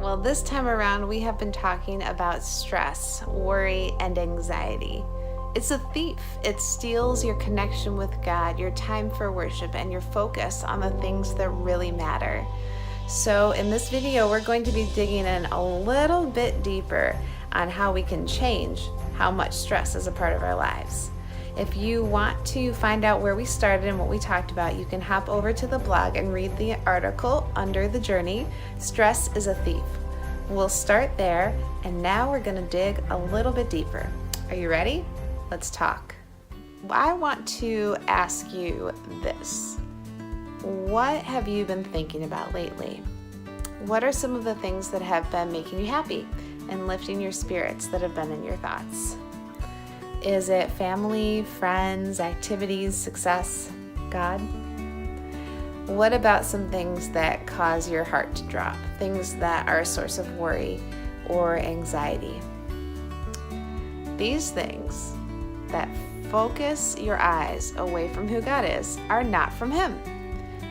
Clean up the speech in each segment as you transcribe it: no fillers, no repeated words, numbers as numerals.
Well, this time around, we have been talking about stress, worry, and anxiety. It's a thief. It steals your connection with God, your time for worship, and your focus on the things that really matter. So in this video, we're going to be digging in a little bit deeper on how we can change how much stress is a part of our lives. If you want to find out where we started and what we talked about, you can hop over to the blog and read the article under the journey, Stress is a Thief. We'll start there, and now we're going to dig a little bit deeper. Are you ready? Let's talk. I want to ask you this. What have you been thinking about lately? What are some of the things that have been making you happy and lifting your spirits that have been in your thoughts? Is it family, friends, activities, success, God? What about some things that cause your heart to drop? Things that are a source of worry or anxiety? These things that focus your eyes away from who God is are not from Him.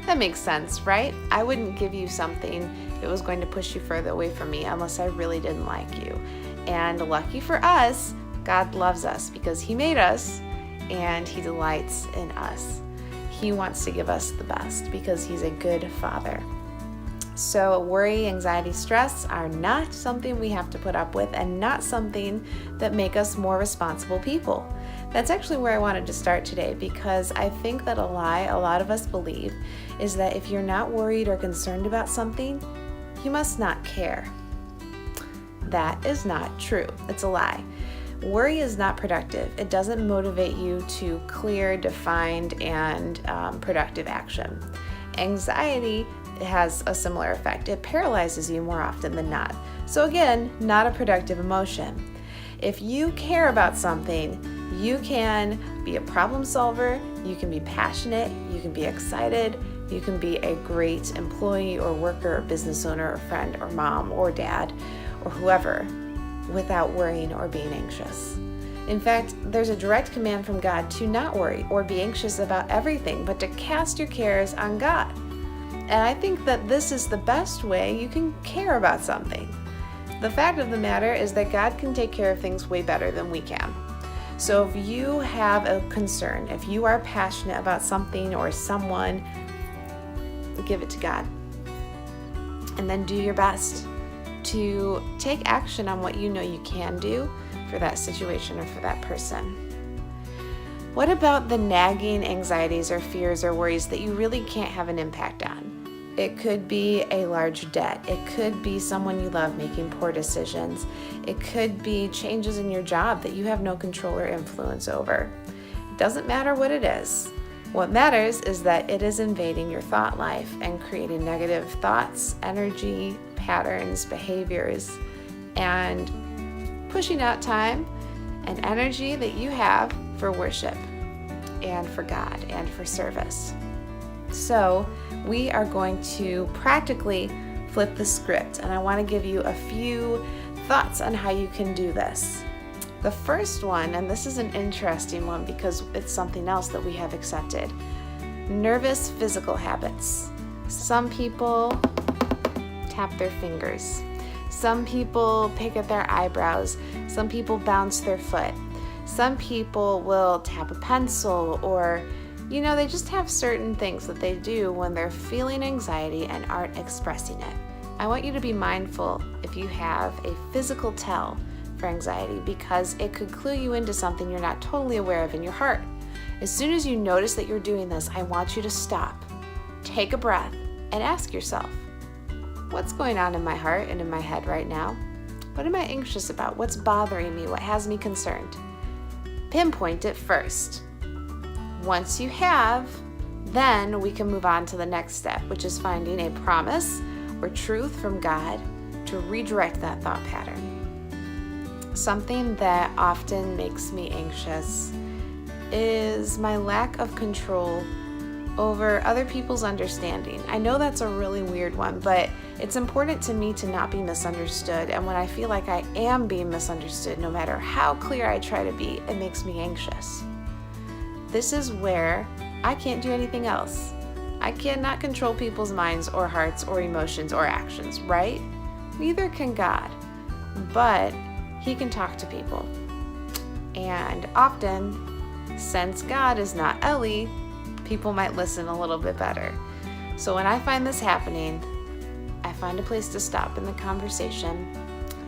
That makes sense, right? I wouldn't give you something that was going to push you further away from me unless I really didn't like you. And lucky for us, God loves us because He made us and He delights in us. He wants to give us the best because He's a good Father. So worry, anxiety, stress are not something we have to put up with and not something that make us more responsible people. That's actually where I wanted to start today, because I think that a lie a lot of us believe is that if you're not worried or concerned about something, you must not care. That is not true. It's a lie. Worry is not productive. It doesn't motivate you to clear, defined, and productive action. Anxiety has a similar effect. It paralyzes you more often than not. So again, not a productive emotion. If you care about something, you can be a problem solver, you can be passionate, you can be excited, you can be a great employee or worker or business owner or friend or mom or dad or whoever without worrying or being anxious. In fact, there's a direct command from God to not worry or be anxious about everything, but to cast your cares on God. And I think that this is the best way you can care about something. The fact of the matter is that God can take care of things way better than we can. So if you have a concern, if you are passionate about something or someone, give it to God. And then do your best to take action on what you know you can do for that situation or for that person. What about the nagging anxieties or fears or worries that you really can't have an impact on? It could be a large debt. It could be someone you love making poor decisions. It could be changes in your job that you have no control or influence over. It doesn't matter what it is. What matters is that it is invading your thought life and creating negative thoughts, energy, patterns, behaviors, and pushing out time and energy that you have for worship and for God and for service. So we are going to practically flip the script, and I want to give you a few thoughts on how you can do this. The first one, and this is an interesting one because it's something else that we have accepted, nervous physical habits. Some people tap their fingers. Some people pick at their eyebrows. Some people bounce their foot. Some people will tap a pencil, or they just have certain things that they do when they're feeling anxiety and aren't expressing it. I want you to be mindful if you have a physical tell for anxiety, because it could clue you into something you're not totally aware of in your heart. As soon as you notice that you're doing this, I want you to stop, take a breath, and ask yourself, what's going on in my heart and in my head right now? What am I anxious about? What's bothering me? What has me concerned? Pinpoint it first. Once you have, then we can move on to the next step, which is finding a promise or truth from God to redirect that thought pattern. Something that often makes me anxious is my lack of control over other people's understanding. I know that's a really weird one, but it's important to me to not be misunderstood. And when I feel like I am being misunderstood, no matter how clear I try to be, it makes me anxious. This is where I can't do anything else. I cannot control people's minds or hearts or emotions or actions, right? neither can God, but He can talk to people. And often, since God is not Ellie, people might listen a little bit better. So when I find this happening, I find a place to stop in the conversation,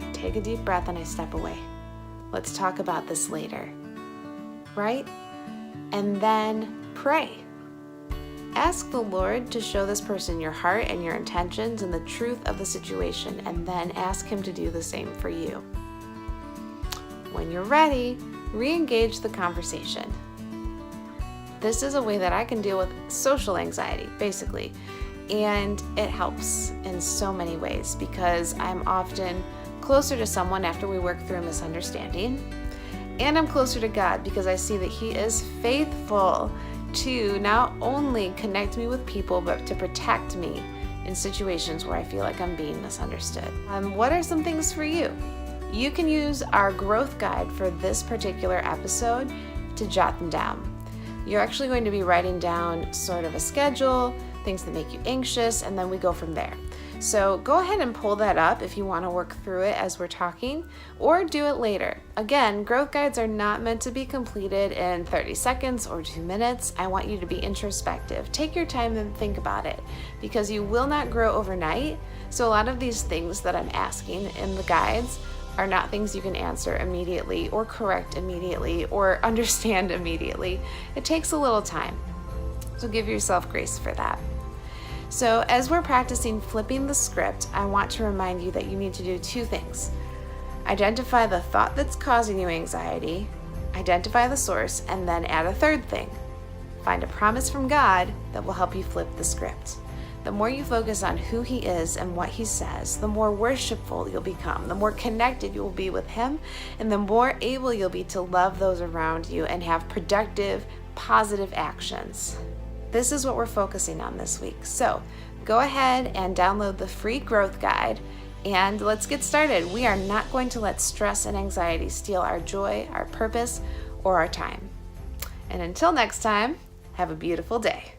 I take a deep breath, and I step away. Let's talk about this later, right? And then pray. Ask the Lord to show this person your heart and your intentions and the truth of the situation, and then ask Him to do the same for you. When you're ready, re-engage the conversation. This is a way that I can deal with social anxiety, basically, and it helps in so many ways because I'm often closer to someone after we work through a misunderstanding, and I'm closer to God because I see that He is faithful to not only connect me with people, but to protect me in situations where I feel like I'm being misunderstood. What are some things for you? You can use our growth guide for this particular episode to jot them down. You're actually going to be writing down sort of a schedule, things that make you anxious, and then we go from there. So go ahead and pull that up if you want to work through it as we're talking, or do it later. Again, growth guides are not meant to be completed in 30 seconds or 2 minutes. I want you to be introspective. Take your time and think about it because you will not grow overnight. So a lot of these things that I'm asking in the guides are not things you can answer immediately or correct immediately or understand immediately. It takes a little time. So give yourself grace for that. So as we're practicing flipping the script, I want to remind you that you need to do 2 things. Identify the thought that's causing you anxiety, identify the source, and then add a 3rd thing. Find a promise from God that will help you flip the script. The more you focus on who He is and what He says, the more worshipful you'll become, the more connected you'll be with Him, and the more able you'll be to love those around you and have productive, positive actions. This is what we're focusing on this week. So go ahead and download the free growth guide and let's get started. We are not going to let stress and anxiety steal our joy, our purpose, or our time. And until next time, have a beautiful day.